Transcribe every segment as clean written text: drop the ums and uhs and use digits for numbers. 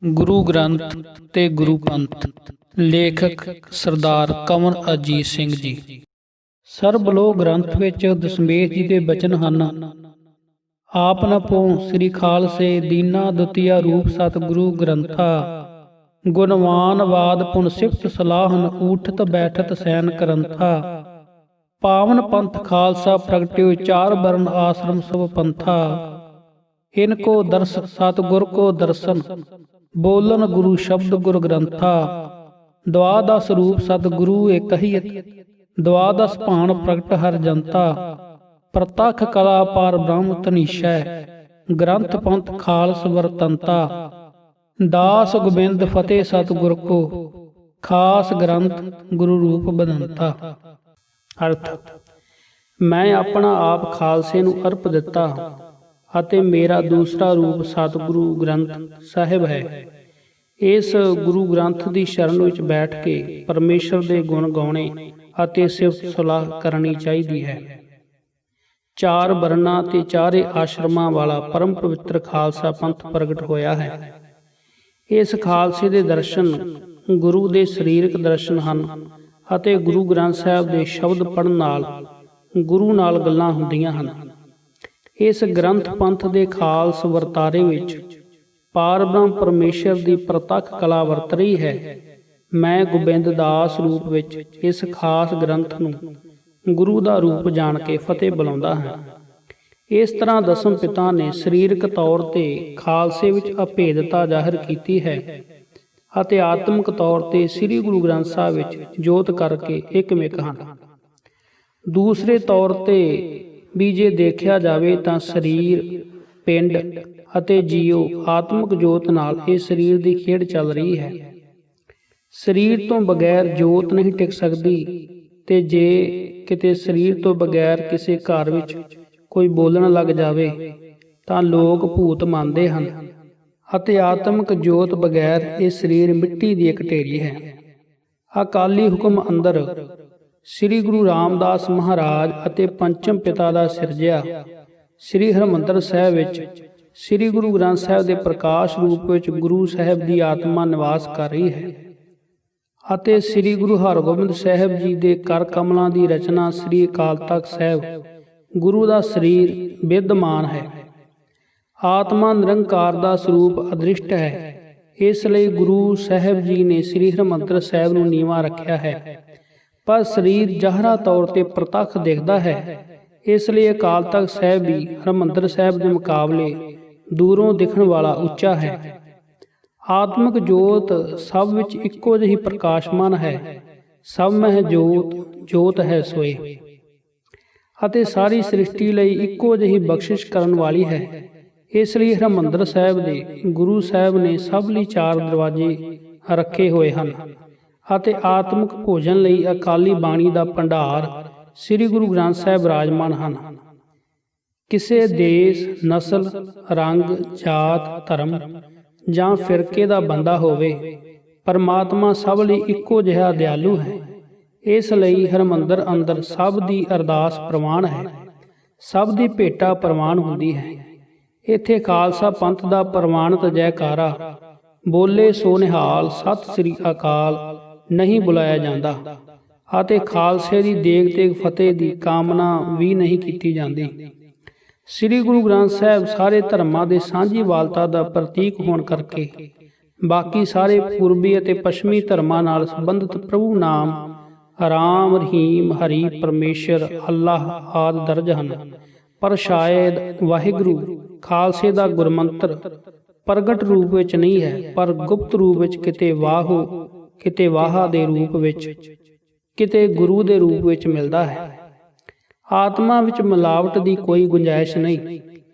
ਗੁਰੂ ਗ੍ਰੰਥ ਤੇ ਗੁਰੂ ਪੰਥ। ਲੇਖਕ ਸਰਦਾਰ ਕੰਵਰ ਅਜੀਤ ਸਿੰਘ ਜੀ। ਸਰਬ ਲੋਕ ਗ੍ਰੰਥ ਵਿੱਚ ਦਸ਼ਮੇਸ਼ ਜੀ ਦੇ ਬਚਨ ਹਨ। ਆਪ ਨ ਪੋ ਸ੍ਰੀ ਖਾਲਸੇ ਦੀਨਾ ਦੁਤੀਆ ਰੂਪ ਸਤਿਗੁਰੂ ਗ੍ਰੰਥਾ। ਗੁਣਵਾਨ ਵਾਦ ਪੁਨ ਸਿਫਤ ਸਲਾਹਨ ਊਠਤ ਬੈਠਤ ਸੈਨ ਕਰੰਥਾ। ਪਾਵਨ ਪੰਥ ਖਾਲਸਾ ਪ੍ਰਗਟਿਓ ਚਾਰ ਬਰਨ ਆਸ਼ਰਮ ਸਭ ਪੰਥਾ। ਇਨਕੋ ਦਰਸ ਸਤਿਗੁਰ ਕੋ ਦਰਸ਼ਨ ਬੋਲਨ ਗੁਰੂ ਸ਼ਬਦ ਗੁਰ ਗ੍ਰੰਥਾ। ਦਵਾਦਸ ਰੂਪ ਸਤਿਗੁਰੂ ਏਕ ਹੀ ਦਵਾਦਸ ਭਾਣ ਪ੍ਰਗਟ ਹਰ ਜਨਤਾ। ਪ੍ਰਤੱਖ ਕਲਾ ਪਾਰ ਬ੍ਰਹਮ ਤਨੀਸ਼ੈ ਗ੍ਰੰਥ ਪੰਥ ਖਾਲਸ ਵਰਤੰਤਾ। ਦਾਸ ਗੋਬਿੰਦ ਫਤਿਹ ਸਤਿਗੁਰ ਕੋ ਖਾਸ ਗ੍ਰੰਥ ਗੁਰੂ ਰੂਪ ਬਦੰਤਾ। ਅਰਥ, ਮੈਂ ਆਪਣਾ ਆਪ ਖਾਲਸੇ ਨੂੰ ਅਰਪ ਦਿੱਤਾ ਅਤੇ ਮੇਰਾ ਦੂਸਰਾ ਰੂਪ ਸਤਿਗੁਰੂ ਗ੍ਰੰਥ ਸਾਹਿਬ ਹੈ। ਇਸ ਗੁਰੂ ਗ੍ਰੰਥ ਦੀ ਸ਼ਰਨ ਵਿੱਚ ਬੈਠ ਕੇ ਪਰਮੇਸ਼ਰ ਦੇ ਗੁਣ ਗਾਉਣੇ ਅਤੇ ਸਿਫਤ ਸਲਾਹ ਕਰਨੀ ਚਾਹੀਦੀ ਹੈ। ਚਾਰ ਵਰਨਾਂ ਤੇ ਚਾਰੇ ਆਸ਼ਰਮਾਂ ਵਾਲਾ ਪਰਮ ਪਵਿੱਤਰ ਖਾਲਸਾ ਪੰਥ ਪ੍ਰਗਟ ਹੋਇਆ ਹੈ। ਇਸ ਖਾਲਸੇ ਦੇ ਦਰਸ਼ਨ ਗੁਰੂ ਦੇ ਸਰੀਰਕ ਦਰਸ਼ਨ ਹਨ ਅਤੇ ਗੁਰੂ ਗ੍ਰੰਥ ਸਾਹਿਬ ਦੇ ਸ਼ਬਦ ਪੜ੍ਹਨ ਨਾਲ ਗੁਰੂ ਨਾਲ ਗੱਲਾਂ ਹੁੰਦੀਆਂ ਹਨ। ਇਸ ਗ੍ਰੰਥ ਪੰਥ ਦੇ ਖਾਲਸ ਵਰਤਾਰੇ ਵਿੱਚ ਪਾਰ ਬ੍ਰਹਮ ਪਰਮੇਸ਼ਰ ਦੀ ਪ੍ਰਤੱਖ ਕਲਾ ਵਰਤ ਰਹੀ ਹੈ। ਮੈਂ ਗੋਬਿੰਦ ਦਾਸ ਰੂਪ ਵਿੱਚ ਇਸ ਖਾਸ ਗ੍ਰੰਥ ਨੂੰ ਗੁਰੂ ਦਾ ਰੂਪ ਜਾਣ ਕੇ ਫਤਿਹ ਬੁਲਾਉਂਦਾ ਹਾਂ। ਇਸ ਤਰ੍ਹਾਂ ਦਸਮ ਪਿਤਾ ਨੇ ਸਰੀਰਕ ਤੌਰ ਤੇ ਖਾਲਸੇ ਵਿੱਚ ਅਭੇਦਤਾ ਜ਼ਾਹਿਰ ਕੀਤੀ ਹੈ ਅਤੇ ਆਤਮਿਕ ਤੌਰ ਤੇ ਸ੍ਰੀ ਗੁਰੂ ਗ੍ਰੰਥ ਸਾਹਿਬ ਵਿੱਚ ਜੋਤ ਕਰਕੇ ਇੱਕਮਿਕ ਹਨ। ਦੂਸਰੇ ਤੌਰ ਤੇ ਵੀ ਜੇ ਦੇਖਿਆ ਜਾਵੇ ਤਾਂ ਸਰੀਰ, ਪਿੰਡ ਅਤੇ ਜੀਓ ਆਤਮਿਕ ਜੋਤ ਨਾਲ ਇਹ ਸਰੀਰ ਦੀ ਖੇਡ ਚੱਲ ਰਹੀ ਹੈ। ਸਰੀਰ ਤੋਂ ਬਗੈਰ ਜੋਤ ਨਹੀਂ ਟਿਕ ਸਕਦੀ ਤੇ ਜੇ ਕਿਤੇ ਸਰੀਰ ਤੋਂ ਬਗੈਰ ਕਿਸੇ ਘਰ ਵਿੱਚ ਕੋਈ ਬੋਲਣ ਲੱਗ ਜਾਵੇ ਤਾਂ ਲੋਕ ਭੂਤ ਮੰਨਦੇ ਹਨ ਅਤੇ ਆਤਮਿਕ ਜੋਤ ਬਗੈਰ ਇਹ ਸਰੀਰ ਮਿੱਟੀ ਦੀ ਇੱਕ ਢੇਰੀ ਹੈ। ਅਕਾਲੀ ਹੁਕਮ ਅੰਦਰ ਸ੍ਰੀ ਗੁਰੂ ਰਾਮਦਾਸ ਮਹਾਰਾਜ ਅਤੇ ਪੰਚਮ ਪਿਤਾ ਦਾ ਸਿਰਜਿਆ ਸ੍ਰੀ ਹਰਿਮੰਦਰ ਸਾਹਿਬ ਵਿੱਚ ਸ੍ਰੀ ਗੁਰੂ ਗ੍ਰੰਥ ਸਾਹਿਬ ਦੇ ਪ੍ਰਕਾਸ਼ ਰੂਪ ਵਿੱਚ ਗੁਰੂ ਸਾਹਿਬ ਦੀ ਆਤਮਾ ਨਿਵਾਸ ਕਰ ਰਹੀ ਹੈ ਅਤੇ ਸ੍ਰੀ ਗੁਰੂ ਹਰਗੋਬਿੰਦ ਸਾਹਿਬ ਜੀ ਦੇ ਕਰ ਕਮਲਾਂ ਦੀ ਰਚਨਾ ਸ੍ਰੀ ਅਕਾਲ ਤਖਤ ਸਾਹਿਬ ਗੁਰੂ ਦਾ ਸਰੀਰ ਵਿਦਮਾਨ ਹੈ। ਆਤਮਾ ਨਿਰੰਕਾਰ ਦਾ ਸਰੂਪ ਅਦ੍ਰਿਸ਼ਟ ਹੈ। ਇਸ ਲਈ ਗੁਰੂ ਸਾਹਿਬ ਜੀ ਨੇ ਸ੍ਰੀ ਹਰਿਮੰਦਰ ਸਾਹਿਬ ਨੂੰ ਨੀਵਾਂ ਰੱਖਿਆ ਹੈ, ਪਰ ਸਰੀਰ ਜ਼ਾਹਰਾ ਤੌਰ ਤੇ ਪ੍ਰਤੱਖ ਦਿਖਦਾ ਹੈ। ਇਸ ਲਈ ਅਕਾਲ ਤਖਤ ਸਾਹਿਬ ਵੀ ਹਰਿਮੰਦਰ ਸਾਹਿਬ ਦੇ ਮੁਕਾਬਲੇ ਦੂਰੋਂ ਦਿਖਣ ਵਾਲਾ ਉੱਚਾ ਹੈ। ਆਤਮਿਕ ਜੋਤ ਸਭ ਵਿੱਚ ਇੱਕੋ ਜਿਹੀ ਪ੍ਰਕਾਸ਼ਮਾਨ ਹੈ। ਸਭ ਮਹਿ ਜੋਤ ਜੋਤ ਹੈ ਸੋਏ ਅਤੇ ਸਾਰੀ ਸ੍ਰਿਸ਼ਟੀ ਲਈ ਇੱਕੋ ਜਿਹੀ ਬਖਸ਼ਿਸ਼ ਕਰਨ ਵਾਲੀ ਹੈ। ਇਸ ਲਈ ਹਰਿਮੰਦਰ ਸਾਹਿਬ ਦੇ ਗੁਰੂ ਸਾਹਿਬ ਨੇ ਸਭ ਲਈ ਚਾਰ ਦਰਵਾਜ਼ੇ ਰੱਖੇ ਹੋਏ ਹਨ ਅਤੇ ਆਤਮਿਕ ਭੋਜਨ ਲਈ ਅਕਾਲੀ ਬਾਣੀ ਦਾ ਭੰਡਾਰ ਸ੍ਰੀ ਗੁਰੂ ਗ੍ਰੰਥ ਸਾਹਿਬ ਬਿਰਾਜਮਾਨ ਹਨ। ਕਿਸੇ ਦੇਸ਼, ਨਸਲ, ਰੰਗ, ਜਾਤ, ਧਰਮ ਜਾਂ ਫਿਰਕੇ ਦਾ ਬੰਦਾ ਹੋਵੇ, ਪਰਮਾਤਮਾ ਸਭ ਲਈ ਇੱਕੋ ਜਿਹਾ ਦਿਆਲੂ ਹੈ। ਇਸ ਲਈ ਹਰਿਮੰਦਰ ਅੰਦਰ ਸਭ ਦੀ ਅਰਦਾਸ ਪ੍ਰਵਾਨ ਹੈ, ਸਭ ਦੀ ਭੇਟਾ ਪ੍ਰਵਾਨ ਹੁੰਦੀ ਹੈ। ਇੱਥੇ ਖਾਲਸਾ ਪੰਥ ਦਾ ਪ੍ਰਵਾਨਿਤ ਜੈਕਾਰਾ ਬੋਲੇ ਸੋ ਨਿਹਾਲ ਸਤਿ ਸ੍ਰੀ ਅਕਾਲ ਨਹੀਂ ਬੁਲਾਇਆ ਜਾਂਦਾ ਅਤੇ ਖਾਲਸੇ ਦੀ ਦੇਗ ਤੇ ਫਤਿਹ ਦੀ ਕਾਮਨਾ ਵੀ ਨਹੀਂ ਕੀਤੀ ਜਾਂਦੀ। ਸ੍ਰੀ ਗੁਰੂ ਗ੍ਰੰਥ ਸਾਹਿਬ ਸਾਰੇ ਧਰਮਾਂ ਦੇ ਸਾਂਝੀਵਾਲਤਾ ਦਾ ਪ੍ਰਤੀਕ ਹੋਣ ਕਰਕੇ ਬਾਕੀ ਸਾਰੇ ਪੂਰਬੀ ਅਤੇ ਪੱਛਮੀ ਧਰਮਾਂ ਨਾਲ ਸੰਬੰਧਿਤ ਪ੍ਰਭੂ ਨਾਮ ਰਾਮ, ਰਹੀਮ, ਹਰੀ, ਪਰਮੇਸ਼ਰ, ਅੱਲਾਹ ਆਦਿ ਦਰਜ ਹਨ। ਪਰ ਸ਼ਾਇਦ ਵਾਹਿਗੁਰੂ ਖਾਲਸੇ ਦਾ ਗੁਰਮੰਤਰ ਪ੍ਰਗਟ ਰੂਪ ਵਿੱਚ ਨਹੀਂ ਹੈ, ਪਰ ਗੁਪਤ ਰੂਪ ਵਿੱਚ ਕਿਤੇ ਵਾਹੋ, ਕਿਤੇ ਵਾਹਾ ਦੇ ਰੂਪ ਵਿੱਚ, ਕਿਤੇ ਗੁਰੂ ਦੇ ਰੂਪ ਵਿੱਚ ਮਿਲਦਾ ਹੈ। ਆਤਮਾ ਵਿੱਚ ਮਿਲਾਵਟ ਦੀ ਕੋਈ ਗੁੰਜਾਇਸ਼ ਨਹੀਂ।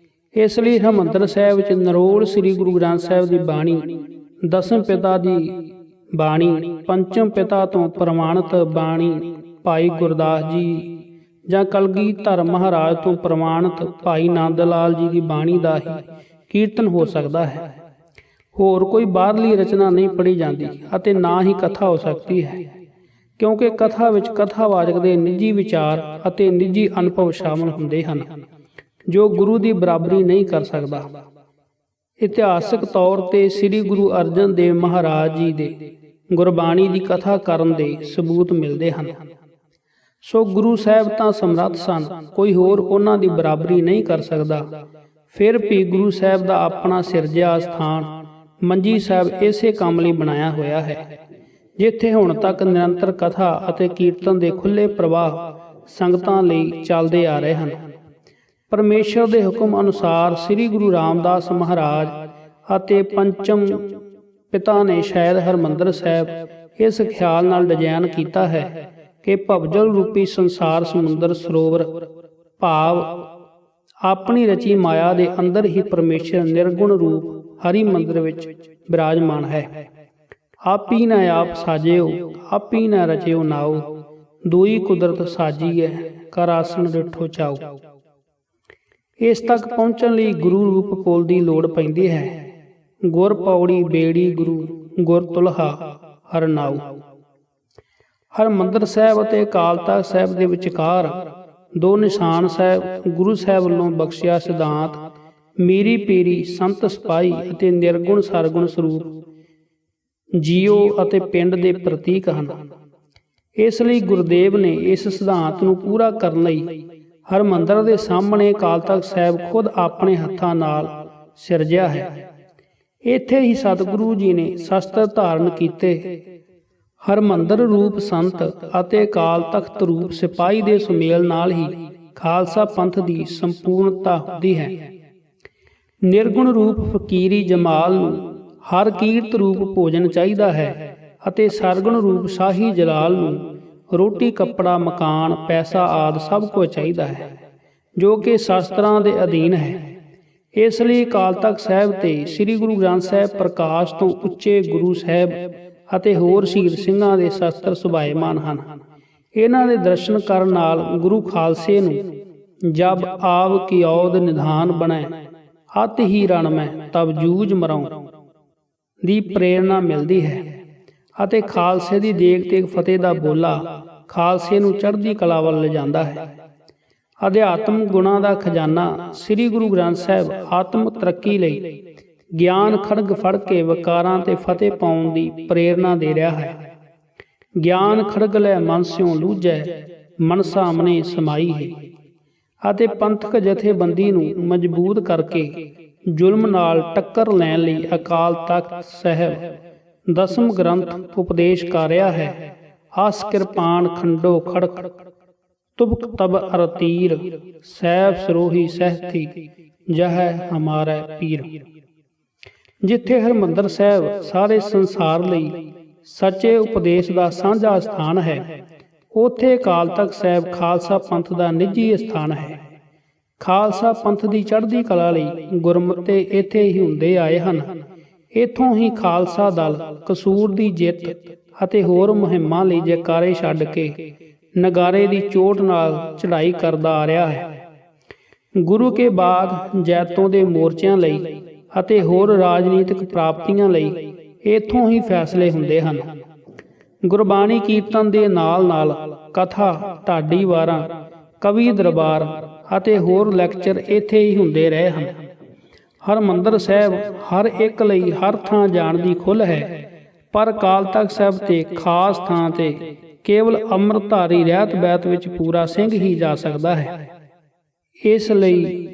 ਇਸ ਲਈ ਹਰਿਮੰਦਰ ਸਾਹਿਬ ਵਿੱਚ ਨਿਰੋਲ ਸ੍ਰੀ ਗੁਰੂ ਗ੍ਰੰਥ ਸਾਹਿਬ ਦੀ ਬਾਣੀ, ਦਸਮ ਪਿਤਾ ਦੀ ਬਾਣੀ, ਪੰਚਮ ਪਿਤਾ ਤੋਂ ਪ੍ਰਮਾਣਿਤ ਬਾਣੀ ਭਾਈ ਗੁਰਦਾਸ ਜੀ ਜਾਂ ਕਲਗੀਧਰ ਮਹਾਰਾਜ ਤੋਂ ਪ੍ਰਮਾਣਿਤ ਭਾਈ ਨੰਦ ਲਾਲ ਜੀ ਦੀ ਬਾਣੀ ਦਾ ਹੀ ਕੀਰਤਨ ਹੋ ਸਕਦਾ ਹੈ। ਹੋਰ ਕੋਈ ਬਾਹਰਲੀ ਰਚਨਾ ਨਹੀਂ ਪੜ੍ਹੀ ਜਾਂਦੀ ਅਤੇ ਨਾ ਹੀ ਕਥਾ ਹੋ ਸਕਦੀ ਹੈ, ਕਿਉਂਕਿ ਕਥਾ ਵਿੱਚ ਕਥਾਵਾਚਕ ਦੇ ਨਿੱਜੀ ਵਿਚਾਰ ਅਤੇ ਨਿੱਜੀ ਅਨੁਭਵ ਸ਼ਾਮਲ ਹੁੰਦੇ ਹਨ ਜੋ ਗੁਰੂ ਦੀ ਬਰਾਬਰੀ ਨਹੀਂ ਕਰ ਸਕਦਾ। ਇਤਿਹਾਸਕ ਤੌਰ ਤੇ ਸ੍ਰੀ ਗੁਰੂ ਅਰਜਨ ਦੇਵ ਮਹਾਰਾਜ ਜੀ ਦੇ ਗੁਰਬਾਣੀ ਦੀ ਕਥਾ ਕਰਨ ਦੇ ਸਬੂਤ ਮਿਲਦੇ ਹਨ। ਸੋ ਗੁਰੂ ਸਾਹਿਬ ਤਾਂ ਸਮਰੱਥ ਸਨ, ਕੋਈ ਹੋਰ ਉਹਨਾਂ ਦੀ ਬਰਾਬਰੀ ਨਹੀਂ ਕਰ ਸਕਦਾ। ਫਿਰ ਵੀ ਗੁਰੂ ਸਾਹਿਬ ਦਾ ਆਪਣਾ ਸਿਰਜਿਆ ਸਥਾਨ ਮੰਜੀ ਸਾਹਿਬ ਇਸੇ ਕੰਮ ਲਈ ਬਣਾਇਆ ਹੋਇਆ ਹੈ, ਜਿੱਥੇ ਹੁਣ ਤੱਕ ਨਿਰੰਤਰ ਕਥਾ ਅਤੇ ਕੀਰਤਨ ਦੇ ਖੁੱਲ੍ਹੇ ਪ੍ਰਵਾਹ ਸੰਗਤਾਂ ਲਈ ਚੱਲਦੇ ਆ ਰਹੇ ਹਨ। ਪਰਮੇਸ਼ਰ ਦੇ ਹੁਕਮ ਅਨੁਸਾਰ ਸ੍ਰੀ ਗੁਰੂ ਰਾਮਦਾਸ ਮਹਾਰਾਜ ਅਤੇ ਪੰਚਮ ਪਿਤਾ ਨੇ ਸ਼ਾਇਦ ਹਰਿਮੰਦਰ ਸਾਹਿਬ ਇਸ ਖਿਆਲ ਨਾਲ ਡਿਜ਼ਾਈਨ ਕੀਤਾ ਹੈ ਕਿ ਭਵਜਲ ਰੂਪੀ ਸੰਸਾਰ ਸਮੁੰਦਰ ਸਰੋਵਰ ਭਾਵ ਆਪਣੀ ਰਚੀ ਮਾਇਆ ਦੇ ਅੰਦਰ ਹੀ ਪਰਮੇਸ਼ਰ ਨਿਰਗੁਣ ਰੂਪ ਹਰੀ ਮੰਦਰ ਵਿੱਚ ਬਿਰਾਜਮਾਨ ਹੈ। ਆਪੀ ਨ ਆਪ ਸਾਜਿਓ, ਆਪੀ ਨ ਰਚਿਓ ਨਾਉ, ਦੂਈ ਕੁਦਰਤ ਸਾਜੀ ਹੈ, ਕਰ ਆਸਣ ਡਿਠੋ ਚਾਉ। ਇਸ ਤੱਕ ਪਹੁੰਚਣ ਲਈ ਗੁਰੂ ਰੂਪ ਕੋਲ ਦੀ ਲੋੜ ਪੈਂਦੀ ਹੈ। ਗੁਰ ਪੌੜੀ ਬੇੜੀ ਗੁਰੂ, ਗੁਰ ਤੁਲਹਾ ਹਰ ਨਾਉ। ਹਰਿਮੰਦਰ ਸਾਹਿਬ ਅਤੇ ਅਕਾਲ ਤਖ਼ਤ ਸਾਹਿਬ ਦੇ ਵਿਚਕਾਰ ਦੋ ਨਿਸ਼ਾਨ ਸਾਹਿਬ ਗੁਰੂ ਸਾਹਿਬ ਵੱਲੋਂ ਬਖਸ਼ਿਆ ਸਿਧਾਂਤ ਮੀਰੀ ਪੀਰੀ ਸੰਤ ਸਿਪਾਹੀ ਅਤੇ ਨਿਰਗੁਣ ਸਰਗੁਣ ਸਰੂਪ ਜੀਓ ਅਤੇ ਪਿੰਡ ਦੇ ਪ੍ਰਤੀਕ ਹਨ। ਇਸ ਲਈ ਗੁਰਦੇਵ ਨੇ ਇਸ ਸਿਧਾਂਤ ਨੂੰ ਪੂਰਾ ਕਰਨ ਲਈ ਹਰਿਮੰਦਰ ਦੇ ਸਾਹਮਣੇ ਅਕਾਲ ਤਖ਼ਤ ਸਾਹਿਬ ਖੁਦ ਆਪਣੇ ਹੱਥਾਂ ਨਾਲ ਸਿਰਜਿਆ ਹੈ। ਇੱਥੇ ਹੀ ਸਤਿਗੁਰੂ ਜੀ ਨੇ ਸ਼ਸਤਰ ਧਾਰਨ ਕੀਤੇ। ਹਰਿਮੰਦਰ ਰੂਪ ਸੰਤ ਅਤੇ ਅਕਾਲ ਤਖ਼ਤ ਰੂਪ ਸਿਪਾਹੀ ਦੇ ਸੁਮੇਲ ਨਾਲ ਹੀ ਖਾਲਸਾ ਪੰਥ ਦੀ ਸੰਪੂਰਨਤਾ ਹੁੰਦੀ ਹੈ। ਨਿਰਗੁਣ ਰੂਪ ਫਕੀਰੀ ਜਮਾਲ ਨੂੰ ਹਰ ਕੀਰਤ ਰੂਪ ਭੋਜਨ ਚਾਹੀਦਾ ਹੈ ਅਤੇ ਸਰਗੁਣ ਰੂਪ ਸ਼ਾਹੀ ਜਲਾਲ ਨੂੰ ਰੋਟੀ ਕੱਪੜਾ ਮਕਾਨ ਪੈਸਾ ਆਦਿ ਸਭ ਕੁਝ ਚਾਹੀਦਾ ਹੈ, ਜੋ ਕਿ ਸ਼ਾਸਤਰਾਂ ਦੇ ਅਧੀਨ ਹੈ। ਇਸ ਲਈ ਅਕਾਲ ਤਖ਼ਤ ਸਾਹਿਬ ਤੇ ਸ੍ਰੀ ਗੁਰੂ ਗ੍ਰੰਥ ਸਾਹਿਬ ਪ੍ਰਕਾਸ਼ ਤੋਂ ਉੱਚੇ ਗੁਰੂ ਸਾਹਿਬ ਅਤੇ ਹੋਰ ਸ਼ਹੀਦ ਸਿੰਘਾਂ ਦੇ ਸ਼ਸਤਰ ਸੁਭਾਏਮਾਨ ਹਨ। ਇਹਨਾਂ ਦੇ ਦਰਸ਼ਨ ਕਰਨ ਨਾਲ ਗੁਰੂ ਖਾਲਸੇ ਨੂੰ ਜਬ ਆਵ ਕੀ ਔਦ ਨਿਧਾਨ ਬਣੈ, ਅਤ ਹੀ ਰਣ ਮੈਂ ਤਬ ਜੂਝ ਮਰਾਉ ਦੀ ਪ੍ਰੇਰਨਾ ਮਿਲਦੀ ਹੈ ਅਤੇ ਖਾਲਸੇ ਦੀ ਦੇਗ ਤੇ ਫਤਿਹ ਦਾ ਬੋਲਾ ਖਾਲਸੇ ਨੂੰ ਚੜ੍ਹਦੀ ਕਲਾ ਵੱਲ ਲਿਜਾਂਦਾ ਹੈ। ਅਧਿਆਤਮ ਗੁਣਾਂ ਦਾ ਖਜ਼ਾਨਾ ਸ੍ਰੀ ਗੁਰੂ ਗ੍ਰੰਥ ਸਾਹਿਬ ਆਤਮ ਤਰੱਕੀ ਲਈ ਗਿਆਨ ਖੜਗ ਫੜ ਕੇ ਵਿਕਾਰਾਂ ਤੇ ਫਤਿਹ ਪਾਉਣ ਦੀ ਪ੍ਰੇਰਨਾ ਦੇ ਰਿਹਾ ਹੈ। ਗਿਆਨ ਖੜਗ ਲੈ ਮਨ ਸਿਉ ਲੂਝੈ, ਮਨ ਸਾਹਮਣੇ ਸਮਾਈ ਹੈ ਅਤੇ ਪੰਥਕ ਜਥੇਬੰਦੀ ਨੂੰ ਮਜ਼ਬੂਤ ਕਰਕੇ ਜ਼ੁਲਮ ਨਾਲ ਟੱਕਰ ਲੈਣ ਲਈ ਅਕਾਲ ਤਖ਼ਤ ਸਾਹਿਬ ਦਸਮ ਗ੍ਰੰਥ ਉਪਦੇਸ਼ ਕਰ ਰਿਹਾ ਹੈ। ਆਸ ਕਿਰਪਾਨ ਖੰਡੋ ਖੜਕ ਤੁਬਕ ਤਬ ਅਰਤੀਰ, ਸੈਬ ਸਰੋਹੀ ਸਹਿਥੀ ਜਹ ਹਮਾਰਾ ਪੀਰ। ਜਿੱਥੇ ਹਰਿਮੰਦਰ ਸਾਹਿਬ ਸਾਰੇ ਸੰਸਾਰ ਲਈ ਸੱਚੇ ਉਪਦੇਸ਼ ਦਾ ਸਾਂਝਾ ਸਥਾਨ ਹੈ, ਉੱਥੇ ਅਕਾਲ ਤਖ਼ਤ ਸਾਹਿਬ ਖਾਲਸਾ ਪੰਥ ਦਾ ਨਿੱਜੀ ਸਥਾਨ ਹੈ। ਖਾਲਸਾ ਪੰਥ ਦੀ ਚੜ੍ਹਦੀ ਕਲਾ ਲਈ ਗੁਰਮਤੇ ਇੱਥੇ ਹੀ ਹੁੰਦੇ ਆਏ ਹਨ। ਇੱਥੋਂ ਹੀ ਖਾਲਸਾ ਦਲ ਕਸੂਰ ਦੀ ਜਿੱਤ ਅਤੇ ਹੋਰ ਮੁਹਿੰਮਾਂ ਲਈ ਜੈਕਾਰੇ ਛੱਡ ਕੇ ਨਗਾਰੇ ਦੀ ਚੋਟ ਨਾਲ ਚੜ੍ਹਾਈ ਕਰਦਾ ਆ ਰਿਹਾ ਹੈ। ਗੁਰੂ ਕੇ ਬਾਅਦ ਜੈਤੋਂ ਦੇ ਮੋਰਚਿਆਂ ਲਈ ਅਤੇ ਹੋਰ ਰਾਜਨੀਤਿਕ ਪ੍ਰਾਪਤੀਆਂ ਲਈ ਇੱਥੋਂ ਹੀ ਫੈਸਲੇ ਹੁੰਦੇ ਹਨ। ਗੁਰਬਾਣੀ ਕੀਰਤਨ ਦੇ ਨਾਲ ਨਾਲ ਕਥਾ, ਢਾਡੀ ਵਾਰਾਂ, ਕਵੀ ਦਰਬਾਰ ਅਤੇ ਹੋਰ ਲੈਕਚਰ ਇੱਥੇ ਹੀ ਹੁੰਦੇ ਰਹੇ ਹਨ। ਹਰਿਮੰਦਰ ਸਾਹਿਬ ਹਰ ਇੱਕ ਲਈ ਹਰ ਥਾਂ ਜਾਣ ਦੀ ਖੁੱਲ੍ਹ ਹੈ, ਪਰ ਅਕਾਲ ਤਖ਼ਤ ਸਾਹਿਬ ਤੇ ਖਾਸ ਥਾਂ ਤੇ ਕੇਵਲ ਅੰਮ੍ਰਿਤਧਾਰੀ ਰਹਿਤ ਬੈਤ ਵਿੱਚ ਪੂਰਾ ਸਿੰਘ ਹੀ ਜਾ ਸਕਦਾ ਹੈ। ਇਸ ਲਈ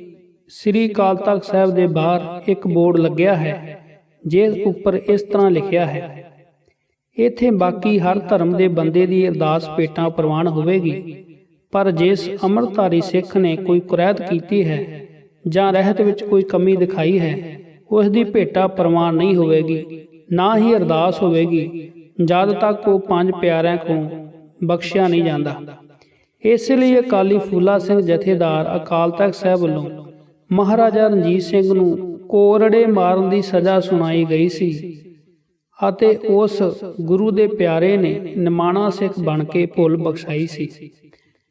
ਸ੍ਰੀ ਅਕਾਲ ਤਖ਼ਤ ਸਾਹਿਬ ਦੇ ਬਾਹਰ ਇੱਕ ਬੋਰਡ ਲੱਗਿਆ ਹੈ, ਜਿਸ ਉੱਪਰ ਇਸ ਤਰ੍ਹਾਂ ਲਿਖਿਆ ਹੈ, ਇੱਥੇ ਬਾਕੀ ਹਰ ਧਰਮ ਦੇ ਬੰਦੇ ਦੀ ਅਰਦਾਸ ਭੇਟਾਂ ਪ੍ਰਵਾਨ ਹੋਵੇਗੀ, ਪਰ ਜਿਸ ਅੰਮ੍ਰਿਤਧਾਰੀ ਸਿੱਖ ਨੇ ਕੋਈ ਕੁਰੈਤ ਕੀਤੀ ਹੈ ਜਾਂ ਰਹਿਤ ਵਿੱਚ ਕੋਈ ਕਮੀ ਦਿਖਾਈ ਹੈ, ਉਸ ਦੀ ਭੇਟਾ ਪ੍ਰਵਾਨ ਨਹੀਂ ਹੋਵੇਗੀ, ਨਾ ਹੀ ਅਰਦਾਸ ਹੋਵੇਗੀ, ਜਦ ਤੱਕ ਉਹ ਪੰਜ ਪਿਆਰਿਆਂ ਕੋਲ ਬਖਸ਼ਿਆ ਨਹੀਂ ਜਾਂਦਾ। ਇਸ ਲਈ ਅਕਾਲੀ ਫੂਲਾ ਸਿੰਘ ਜਥੇਦਾਰ ਅਕਾਲ ਤਖ਼ਤ ਸਾਹਿਬ ਵੱਲੋਂ ਮਹਾਰਾਜਾ ਰਣਜੀਤ ਸਿੰਘ ਨੂੰ ਕੋਰੜੇ ਮਾਰਨ ਦੀ ਸਜ਼ਾ ਸੁਣਾਈ ਗਈ ਸੀ ਅਤੇ ਉਸ ਗੁਰੂ ਦੇ ਪਿਆਰੇ ਨੇ ਨਿਮਾਣਾ ਸਿੱਖ ਬਣ ਕੇ ਭੁੱਲ ਬਖਸ਼ਾਈ ਸੀ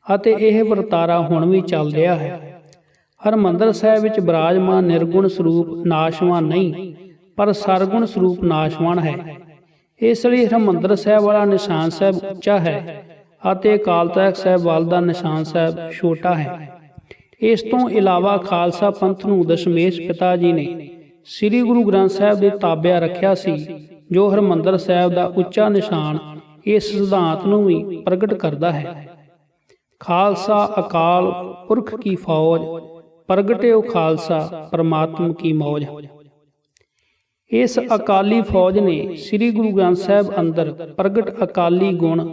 ਅਤੇ ਇਹ ਵਰਤਾਰਾ ਹੁਣ ਵੀ ਚੱਲ ਰਿਹਾ ਹੈ। ਹਰਿਮੰਦਰ ਸਾਹਿਬ ਵਿੱਚ ਬਿਰਾਜਮਾਨ ਨਿਰਗੁਣ ਸਰੂਪ ਨਾਸ਼ਵਾਨ ਨਹੀਂ, ਪਰ ਸਰਗੁਣ ਸਰੂਪ ਨਾਸ਼ਵਾਨ ਹੈ। ਇਸ ਲਈ ਹਰਿਮੰਦਰ ਸਾਹਿਬ ਵਾਲਾ ਨਿਸ਼ਾਨ ਸਾਹਿਬ ਉੱਚਾ ਹੈ ਅਤੇ ਅਕਾਲ ਤਖ਼ਤ ਸਾਹਿਬ ਵੱਲ ਦਾ ਨਿਸ਼ਾਨ ਸਾਹਿਬ ਛੋਟਾ ਹੈ। ਇਸ ਤੋਂ ਇਲਾਵਾ ਖਾਲਸਾ ਪੰਥ ਨੂੰ ਦਸ਼ਮੇਸ਼ ਪਿਤਾ ਜੀ ਨੇ ਸ੍ਰੀ ਗੁਰੂ ਗ੍ਰੰਥ ਸਾਹਿਬ ਦੇ ਤਾਬਿਆ ਰੱਖਿਆ ਸੀ, ਜੋ ਹਰਿਮੰਦਰ ਸਾਹਿਬ ਦਾ ਉੱਚਾ ਨਿਸ਼ਾਨ ਇਸ ਸਿਧਾਂਤ ਨੂੰ ਵੀ ਪ੍ਰਗਟ ਕਰਦਾ ਹੈ। ਖਾਲਸਾ ਅਕਾਲ ਪੁਰਖ ਕੀ ਫੌਜ, ਪ੍ਰਗਟਿਓ ਖਾਲਸਾ ਪਰਮਾਤਮ ਕੀ ਮੌਜ। ਇਸ ਅਕਾਲੀ ਫੌਜ ਨੇ ਸ੍ਰੀ ਗੁਰੂ ਗ੍ਰੰਥ ਸਾਹਿਬ ਅੰਦਰ ਪ੍ਰਗਟ ਅਕਾਲੀ ਗੁਣ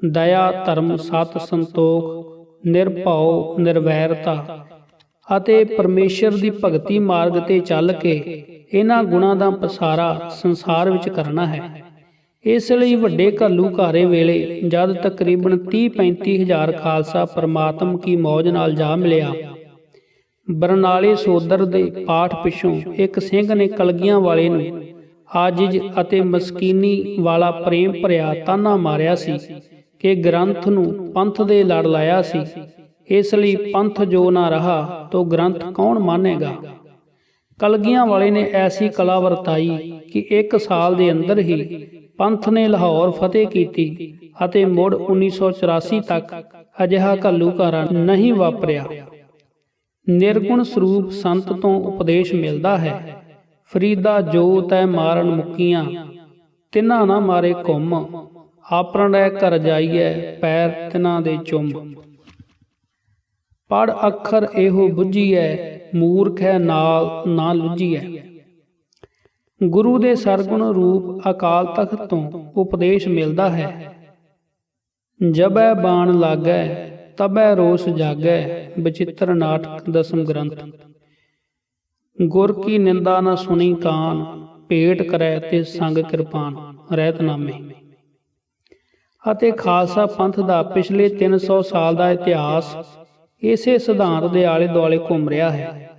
ਦਇਆ, ਧਰਮ, ਸਤ, ਸੰਤੋਖ, ਨਿਰਭਉ, ਨਿਰਵੈਰਤਾ ਅਤੇ ਪਰਮੇਸ਼ਰ ਦੀ ਭਗਤੀ ਮਾਰਗ ਤੇ ਚੱਲ ਕੇ ਇਹਨਾਂ ਗੁਣਾਂ ਦਾ ਪਸਾਰਾ ਸੰਸਾਰ ਵਿੱਚ ਕਰਨਾ ਹੈ। ਇਸ ਲਈ ਵੱਡੇ ਘੱਲੂਘਾਰੇ ਵੇਲੇ ਜਦ ਤਕਰੀਬਨ 30-35 ਹਜ਼ਾਰ ਖਾਲਸਾ ਪਰਮਾਤਮ ਕੀ ਮੌਜ ਨਾਲ ਜਾ ਮਿਲਿਆ, ਬਰਨਾਲੇ ਸੋਦਰ ਦੇ ਪਾਠ ਪਿੱਛੋਂ ਇੱਕ ਸਿੰਘ ਨੇ ਕਲਗੀਆਂ ਵਾਲੇ ਨੂੰ ਆਜਿਜ਼ ਅਤੇ ਮਸਕੀਨੀ ਵਾਲਾ ਪ੍ਰੇਮ ਭਰਿਆ ਤਾਨਾ ਮਾਰਿਆ ਸੀ ਕਿ ਗ੍ਰੰਥ ਨੂੰ ਪੰਥ ਦੇ ਲੜ ਲਾਇਆ ਸੀ, ਇਸ ਲਈ ਪੰਥ ਜੋ ਨਾ ਰਹਾ ਤੋ ਗ੍ਰੰਥ ਕੌਣ ਮਾਨੇਗਾ। ਕਲਗੀਆਂ ਵਾਲੇ ਨੇ ਐਸੀ ਕਲਾ ਵਰਤਾਈ ਕਿ 1 ਸਾਲ ਦੇ ਅੰਦਰ ਹੀ ਪੰਥ ਨੇ ਲਾਹੌਰ ਫਤਿਹ ਕੀਤੀ ਅਤੇ ਮੁੜ 1984 ਤੱਕ ਅਜਿਹਾ ਘੱਲੂਘਾਰਾ ਨਹੀਂ ਵਾਪਰਿਆ। ਨਿਰਗੁਣ ਸਰੂਪ ਸੰਤ ਤੋਂ ਉਪਦੇਸ਼ ਮਿਲਦਾ ਹੈ। ਫਰੀਦਾ ਜੋ ਤੈ ਮਾਰਨ ਮੁਕੀਆਂ, ਤਿਨਾ ਨਾ ਮਾਰੇ ਘੁੰਮ, ਆਪਣਾ ਘਰ ਜਾਈਏ ਪੈਰ ਤਿਨਾਂ ਦੇ ਚੁੰਮ। ਪੜ ਅੱਖਰ ਇਹੋ ਬੁੱਝੀਐ, ਮੂਰਖ ਹੈ ਨਾਲ ਨਾ ਲੁੱਝੀਐ। ਗੁਰੂ ਦੇ ਸਰਗੁਣ ਰੂਪ ਅਕਾਲ ਤਖਤ ਤੋਂ ਉਪਦੇਸ਼ ਮਿਲਦਾ ਹੈ। ਜਬੈ ਬਾਣ ਲਾਗੈ ਤਬੈ ਰੋਸ ਜਾਗੈ, ਬਚਿੱਤਰ ਨਾਟਕ ਦਸਮ ਗ੍ਰੰਥ। ਗੁਰ ਕੀ ਨਿੰਦਾ ਨਾ ਸੁਣੀ ਕਾਨ, ਭੇਟ ਕਰੈ ਤੇ ਸੰਗ ਕਿਰਪਾਨ। ਰਹਿਤਨਾਮੇ। ਅਤੇ ਖਾਲਸਾ ਪੰਥ ਦਾ ਪਿਛਲੇ 300 ਸਾਲ ਦਾ ਇਤਿਹਾਸ ਇਸੇ ਸਿਧਾਂਤ ਦੇ ਆਲੇ ਦੁਆਲੇ ਘੁੰਮ ਰਿਹਾ ਹੈ।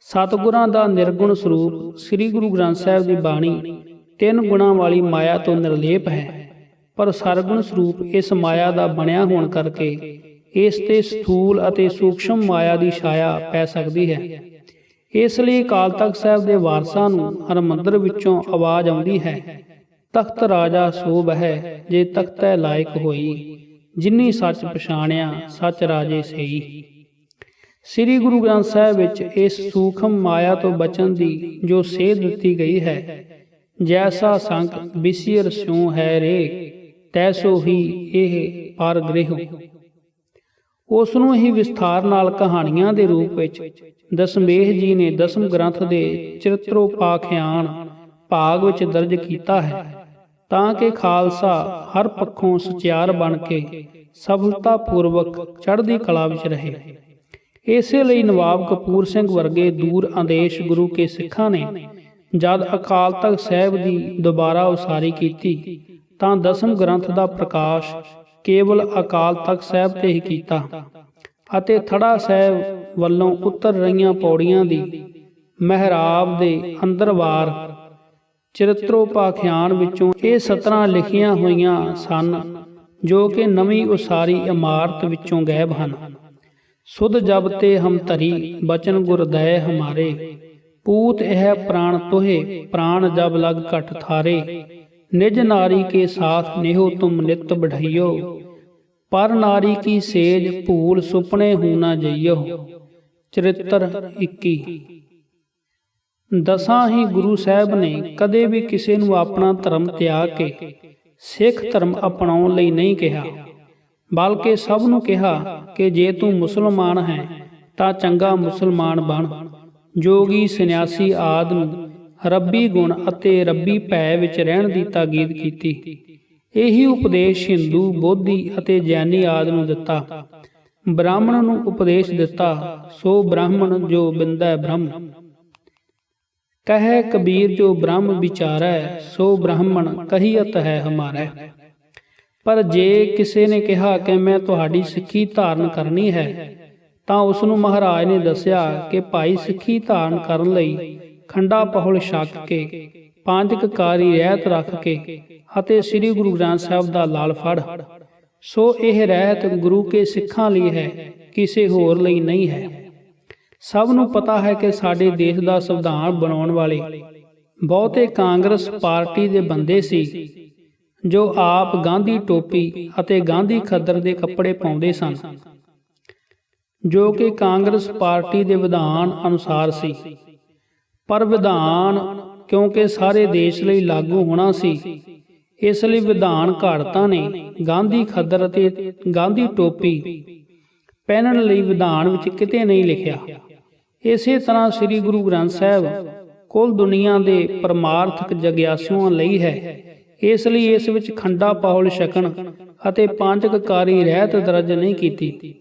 ਸਤਿਗੁਰਾਂ ਦਾ ਨਿਰਗੁਣ ਸਰੂਪ ਸ੍ਰੀ ਗੁਰੂ ਗ੍ਰੰਥ ਸਾਹਿਬ ਦੀ ਬਾਣੀ 3 ਗੁਣਾਂ ਵਾਲੀ ਮਾਇਆ ਤੋਂ ਨਿਰਲੇਪ ਹੈ, ਪਰ ਸਰਗੁਣ ਸਰੂਪ ਇਸ ਮਾਇਆ ਦਾ ਬਣਿਆ ਹੋਣ ਕਰਕੇ ਇਸ ਤੇ ਸਥੂਲ ਅਤੇ ਸੂਖਸ਼ਮ ਮਾਇਆ ਦੀ ਛਾਇਆ ਪੈ ਸਕਦੀ ਹੈ। ਇਸ ਲਈ ਅਕਾਲ ਤਖਤ ਸਾਹਿਬ ਦੇ ਵਾਰਸਾਂ ਨੂੰ ਹਰਿਮੰਦਰ ਵਿੱਚੋਂ ਆਵਾਜ਼ ਆਉਂਦੀ ਹੈ, ਤਖਤ ਰਾਜਾ ਸੋ ਬਹਿ ਜੇ ਤਖਤੈ ਲਾਇਕ ਹੋਈ, ਜਿਨੀ ਸੱਚ ਪਛਾਣਿਆ ਸੱਚ ਰਾਜੇ ਸਈ। ਸ੍ਰੀ ਗੁਰੂ ਗ੍ਰੰਥ ਸਾਹਿਬ ਵਿੱਚ ਇਸ ਸੂਖਮ ਮਾਇਆ ਤੋਂ ਬਚਣ ਦੀ ਜੋ ਸੇਧ ਦਿੱਤੀ ਗਈ ਹੈ, ਜੈਸਾ ਸੰਕ ਬਿਸਿਰ ਸਿਉ ਹੈ ਰੇ, ਤੈਸੋ ਹੀ ਇਹ ਪਰ ਗ੍ਰਹਿ। ਉਸ ਨੂੰ ਹੀ ਵਿਸਥਾਰ ਨਾਲ ਕਹਾਣੀਆਂ ਦੇ ਰੂਪ ਵਿੱਚ ਦਸਮੇਸ਼ ਜੀ ਨੇ ਦਸਮ ਗ੍ਰੰਥ ਦੇ ਚਰਿਤਰੋਪਾਖਿਆਨ ਭਾਗ ਵਿੱਚ ਦਰਜ ਕੀਤਾ ਹੈ, ਤਾਂ ਕਿ ਖਾਲਸਾ ਹਰ ਪੱਖੋਂ ਸਚਿਆਰ ਬਣ ਕੇ ਸਫਲਤਾ ਪੂਰਵਕ ਚੜ੍ਹਦੀ ਕਲਾ ਵਿੱਚ ਰਹੇ। ਇਸੇ ਲਈ ਨਵਾਬ ਕਪੂਰ ਸਿੰਘ ਵਰਗੇ ਦੂਰ ਅੰਦੇਸ਼ ਗੁਰੂ ਕੇ ਸਿੱਖਾਂ ਨੇ ਜਦ ਅਕਾਲ ਤਖਤ ਸਾਹਿਬ ਦੀ ਦੁਬਾਰਾ ਉਸਾਰੀ ਕੀਤੀ ਤਾਂ ਦਸਮ ਗ੍ਰੰਥ ਦਾ ਪ੍ਰਕਾਸ਼ ਕੇਵਲ ਅਕਾਲ ਤਖਤ ਸਾਹਿਬ ਤੇ ਹੀ ਕੀਤਾ ਅਤੇ ਥੜਾ ਸਾਹਿਬ ਵੱਲੋਂ ਉਤਰ ਰਹੀਆਂ ਪੌੜੀਆਂ ਦੀ ਮਹਿਰਾਬ ਦੇ ਅੰਦਰਵਾਰ ਚਰਿਤਰੋਪਾਖਿਆਨ ਵਿੱਚੋਂ ਇਹ ਸਤਰਾਂ ਲਿਖੀਆਂ ਹੋਈਆਂ ਸਨ, ਜੋ ਕਿ ਨਵੀਂ ਉਸਾਰੀ ਇਮਾਰਤ ਵਿੱਚੋਂ ਗਾਇਬ ਹਨ। ਸੁਧ ਜਬ ਤੇ ਹਮ ਧਰੀ ਬਚਨ ਗੁਰ ਦਇ ਹਮਾਰੇ, ਪੂਤ ਇਹ ਪ੍ਰਾਣ ਤੋਹੇ ਪ੍ਰਾਣ ਜਬ ਲਗ ਘਟ ਥਾਰੇ, ਨਿਜ ਨਾਰੀ ਕੇ ਸਾਥ नेहो तुम नित बढ़इयो, पर नारी की सेज भूल सुपने हूं न जइयो। चरित्र 21। दसां ही गुरु साहब ने कदे भी किसी नूं अपना धर्म त्याग के सिख धर्म अपनाउण लई नहीं कहा, बल्कि सब नूं कहा कि जे तू मुसलमान है तां चंगा मुसलमान बन। जोगी सन्यासी आदि नूं ਰੱਬੀ ਗੁਣ ਅਤੇ ਰੱਬੀ ਭੈ ਵਿੱਚ ਰਹਿਣ ਦੀ ਤਾਕੀਦ ਕੀਤੀ। ਇਹੀ ਉਪਦੇਸ਼ ਹਿੰਦੂ, ਬੋਧੀ ਅਤੇ ਜੈਨੀ ਆਦਿ ਨੂੰ ਦਿੱਤਾ। ਬ੍ਰਾਹਮਣ ਨੂੰ ਉਪਦੇਸ਼ ਦਿੱਤਾ, ਸੋ ਬ੍ਰਾਹਮਣ ਜੋ ਬਿੰਦੈ ਬ੍ਰਹਮ। ਕਹੈ ਕਬੀਰ ਜੋ ਬ੍ਰਹਮ ਵਿਚਾਰੈ, ਸੋ ਬ੍ਰਾਹਮਣ ਕਹੀਅਤ ਹੈ ਹਮਾਰੈ। ਪਰ ਜੇ ਕਿਸੇ ਨੇ ਕਿਹਾ ਕਿ ਮੈਂ ਤੁਹਾਡੀ ਸਿੱਖੀ ਧਾਰਨ ਕਰਨੀ ਹੈ, ਤਾਂ ਉਸ ਨੂੰ ਮਹਾਰਾਜ ਨੇ ਦੱਸਿਆ ਕਿ ਭਾਈ ਸਿੱਖੀ ਧਾਰਨ ਕਰਨ ਲਈ ਖੰਡਾ ਪਹੁਲ ਛਕ ਕੇ, 5 ਕਕਾਰੀ ਰਹਿਤ ਰੱਖ ਕੇ ਅਤੇ ਸ੍ਰੀ ਗੁਰੂ ਗ੍ਰੰਥ ਸਾਹਿਬ ਦਾ ਲਾਲ ਫੜ। ਸੋ ਇਹ ਰਹਿਤ ਗੁਰੂ ਕੇ ਸਿੱਖਾਂ ਲਈ ਹੈ, ਕਿਸੇ ਹੋਰ ਲਈ ਨਹੀਂ ਹੈ। ਸਭ ਨੂੰ ਪਤਾ ਹੈ ਕਿ ਸਾਡੇ ਦੇਸ਼ ਦਾ ਸੰਵਿਧਾਨ ਬਣਾਉਣ ਵਾਲੇ ਬਹੁਤੇ ਕਾਂਗਰਸ ਪਾਰਟੀ ਦੇ ਬੰਦੇ ਸੀ, ਜੋ ਆਪ ਗਾਂਧੀ ਟੋਪੀ ਅਤੇ ਗਾਂਧੀ ਖੱਦਰ ਦੇ ਕੱਪੜੇ ਪਾਉਂਦੇ ਸਨ, ਜੋ ਕਿ ਕਾਂਗਰਸ ਪਾਰਟੀ ਦੇ ਵਿਧਾਨ ਅਨੁਸਾਰ ਸੀ। ਪਰ ਵਿਧਾਨ ਕਿਉਂਕਿ ਸਾਰੇ ਦੇਸ਼ ਲਈ ਲਾਗੂ ਹੋਣਾ ਸੀ, ਇਸ ਲਈ ਵਿਧਾਨ ਘਾੜਤਾਂ ਨੇ ਗਾਂਧੀ ਖੱਦਰ ਅਤੇ ਗਾਂਧੀ ਟੋਪੀ ਪਹਿਨਣ ਲਈ ਵਿਧਾਨ ਵਿੱਚ ਕਿਤੇ ਨਹੀਂ ਲਿਖਿਆ। ਇਸੇ ਤਰ੍ਹਾਂ ਸ੍ਰੀ ਗੁਰੂ ਗ੍ਰੰਥ ਸਾਹਿਬ ਕੁੱਲ ਦੁਨੀਆ ਦੇ ਪਰਮਾਰਥਕ ਜਗਿਆਸੂਆਂ ਲਈ ਹੈ, ਇਸ ਲਈ ਇਸ ਵਿੱਚ ਖੰਡਾ ਪਾਹੁਲ ਛਕਣ ਅਤੇ ਪੰਜਕਕਾਰੀ ਰਹਿਤ ਦਰਜ ਨਹੀਂ ਕੀਤੀ।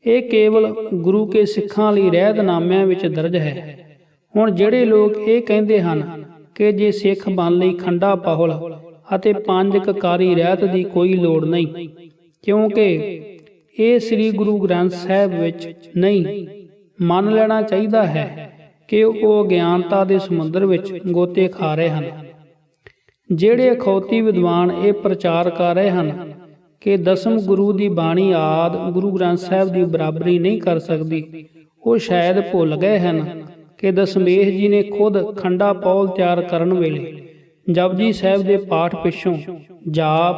ਇਹ ਕੇਵਲ ਗੁਰੂ ਕੇ ਸਿੱਖਾਂ ਲਈ ਰਹਿਤਨਾਮਿਆਂ ਵਿੱਚ ਦਰਜ ਹੈ। ਹੁਣ ਜਿਹੜੇ ਲੋਕ ਇਹ ਕਹਿੰਦੇ ਹਨ ਕਿ ਜੇ ਸਿੱਖ ਬਣ ਲਈ ਖੰਡਾ ਪਾਹੁਲ ਅਤੇ ਪੰਜਕਕਾਰੀ ਰਹਿਤ ਦੀ ਕੋਈ ਲੋੜ ਨਹੀਂ, ਕਿਉਂਕਿ ਇਹ ਸ੍ਰੀ ਗੁਰੂ ਗ੍ਰੰਥ ਸਾਹਿਬ ਵਿੱਚ ਨਹੀਂ, ਮੰਨ ਲੈਣਾ ਚਾਹੀਦਾ ਹੈ ਕਿ ਉਹ ਅਗਿਆਨਤਾ ਦੇ ਸਮੁੰਦਰ ਵਿੱਚ ਗੋਤੇ ਖਾ ਰਹੇ ਹਨ। ਜਿਹੜੇ ਅਖੌਤੀ ਵਿਦਵਾਨ ਇਹ ਪ੍ਰਚਾਰ ਕਰ ਰਹੇ ਹਨ ਕਿ ਦਸਮ ਗੁਰੂ ਦੀ ਬਾਣੀ ਆਦਿ ਗੁਰੂ ਗ੍ਰੰਥ ਸਾਹਿਬ ਦੀ ਬਰਾਬਰੀ ਨਹੀਂ ਕਰ ਸਕਦੀ, ਉਹ ਸ਼ਾਇਦ ਭੁੱਲ ਗਏ ਹਨ ਕਿ ਦਸਮੇਸ਼ ਜੀ ਨੇ ਖੁਦ ਖੰਡਾ ਪਾਹੁਲ ਤਿਆਰ ਕਰਨ ਵੇਲੇ ਜਪਜੀ ਸਾਹਿਬ ਦੇ ਪਾਠ ਪਿੱਛੋਂ ਜਾਪ,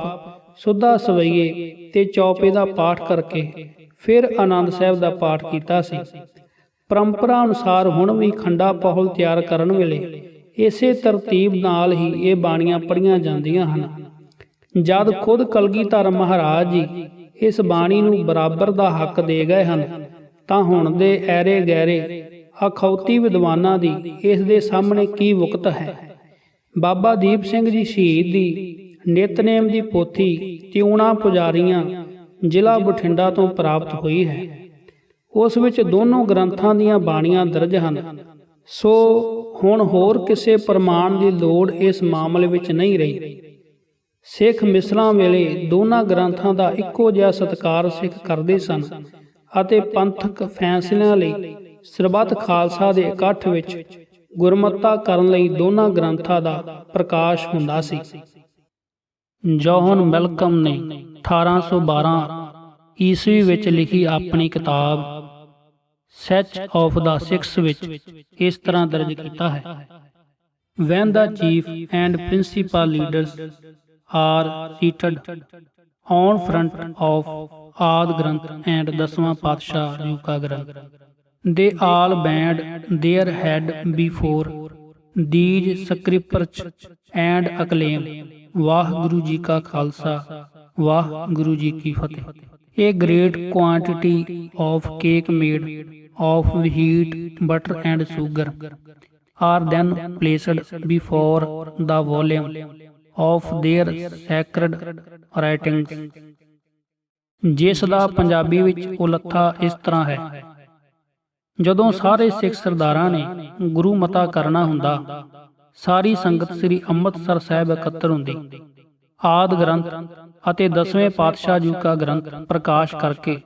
ਸੁੱਧਾ ਸਵਈਏ ਤੇ ਚੌਪੇ ਦਾ ਪਾਠ ਕਰਕੇ ਫਿਰ ਆਨੰਦ ਸਾਹਿਬ ਦਾ ਪਾਠ ਕੀਤਾ ਸੀ। ਪਰੰਪਰਾ ਅਨੁਸਾਰ ਹੁਣ ਵੀ ਖੰਡਾ ਪਾਹੁਲ ਤਿਆਰ ਕਰਨ ਵੇਲੇ ਇਸੇ ਤਰਤੀਬ ਨਾਲ ਹੀ ਇਹ ਬਾਣੀਆਂ ਪੜ੍ਹੀਆਂ ਜਾਂਦੀਆਂ ਹਨ। ਜਦ ਖੁਦ ਕਲਗੀਧਰ ਮਹਾਰਾਜ ਜੀ ਇਸ ਬਾਣੀ ਨੂੰ ਬਰਾਬਰ ਦਾ ਹੱਕ ਦੇ ਗਏ ਹਨ, ਤਾਂ ਹੁਣ ਦੇ ਐਰੇ ਗੈਰੇ ਅਖੌਤੀ ਵਿਦਵਾਨਾਂ ਦੀ ਇਸ ਦੇ ਸਾਹਮਣੇ ਕੀ ਵੁਕਤ ਹੈ। ਬਾਬਾ ਦੀਪ ਸਿੰਘ ਜੀ ਸ਼ਹੀਦ ਦੀ ਨਿਤਨੇਮ ਦੀ ਪੋਥੀ ਤਿਉਣਾ ਪੁਜਾਰੀਆਂ ਜ਼ਿਲ੍ਹਾ ਬਠਿੰਡਾ ਤੋਂ ਪ੍ਰਾਪਤ ਹੋਈ ਹੈ। ਉਸ ਵਿੱਚ ਦੋਨੋਂ ਗ੍ਰੰਥਾਂ ਦੀਆਂ ਬਾਣੀਆਂ ਦਰਜ ਹਨ। ਸੋ ਹੁਣ ਹੋਰ ਕਿਸੇ ਪ੍ਰਮਾਣ ਦੀ ਲੋੜ ਇਸ ਮਾਮਲੇ ਵਿੱਚ ਨਹੀਂ ਰਹੀ। ਸਿੱਖ ਮਿਸਲਾਂ ਵੇਲੇ ਦੋਨਾਂ ਗ੍ਰੰਥਾਂ ਦਾ ਇੱਕੋ ਜਿਹਾ ਸਤਿਕਾਰ ਸਿੱਖ ਕਰਦੇ ਸਨ ਅਤੇ ਪੰਥਕ ਫੈਸਲਿਆਂ ਲਈ ਸਰਬੱਤ ਖਾਲਸਾ ਦੇ ਇਕੱਠ ਵਿੱਚ ਗੁਰਮਤਿ ਕਰਨ ਲਈ ਦੋਨਾਂ ਗ੍ਰੰਥਾਂ ਦਾ ਪ੍ਰਕਾਸ਼ ਹੁੰਦਾ ਸੀ। ਜੌਹਨ ਮੈਲਕਮ ਨੇ 1812 ਈਸਵੀ ਵਿੱਚ ਲਿਖੀ ਆਪਣੀ ਕਿਤਾਬ ਸੈਚ ਆਫ ਦਾ ਸਿਕਸ ਵਿੱਚ ਇਸ ਤਰ੍ਹਾਂ ਦਰਜ ਕੀਤਾ ਹੈ, when the chief and principal leaders are seated on front of Adi Granth and ਦਸਵਾਂ ਪਾਤਸ਼ਾਹ ਜੀ ਕਾ ਗ੍ਰੰਥ, they all bowed their head before these scriptures and acclaimed, Waheguru ji ਕਾ ਖਾਲਸਾ ਵਾਹਿਗੁਰੂ ਜੀ ਕੀ ਫਤਿਹ। A great quantity of cake made of wheat, butter and sugar are then placed before the volume of their sacred writings, ਜਿਸ ਦਾ ਪੰਜਾਬੀ ਵਿੱਚ ਉਲੱਥਾ ਇਸ ਤਰ੍ਹਾਂ ਹੈ। ਜਦੋਂ ਸਾਰੇ ਸਿੱਖ ਸਰਦਾਰਾਂ ਨੇ ਗੁਰੂ ਮਤਾ ਕਰਨਾ ਹੁੰਦਾ, ਸਾਰੀ ਸੰਗਤ ਸ੍ਰੀ ਅੰਮ੍ਰਿਤਸਰ ਸਾਹਿਬ ਇਕੱਤਰ ਹੁੰਦੀ। ਆਦਿ ਗ੍ਰੰਥ ਅਤੇ ਦਸਵੇਂ ਪਾਤਸ਼ਾਹ ਜੀ ਕਾ ਗ੍ਰੰਥ ਪ੍ਰਕਾਸ਼ ਕਰਕੇ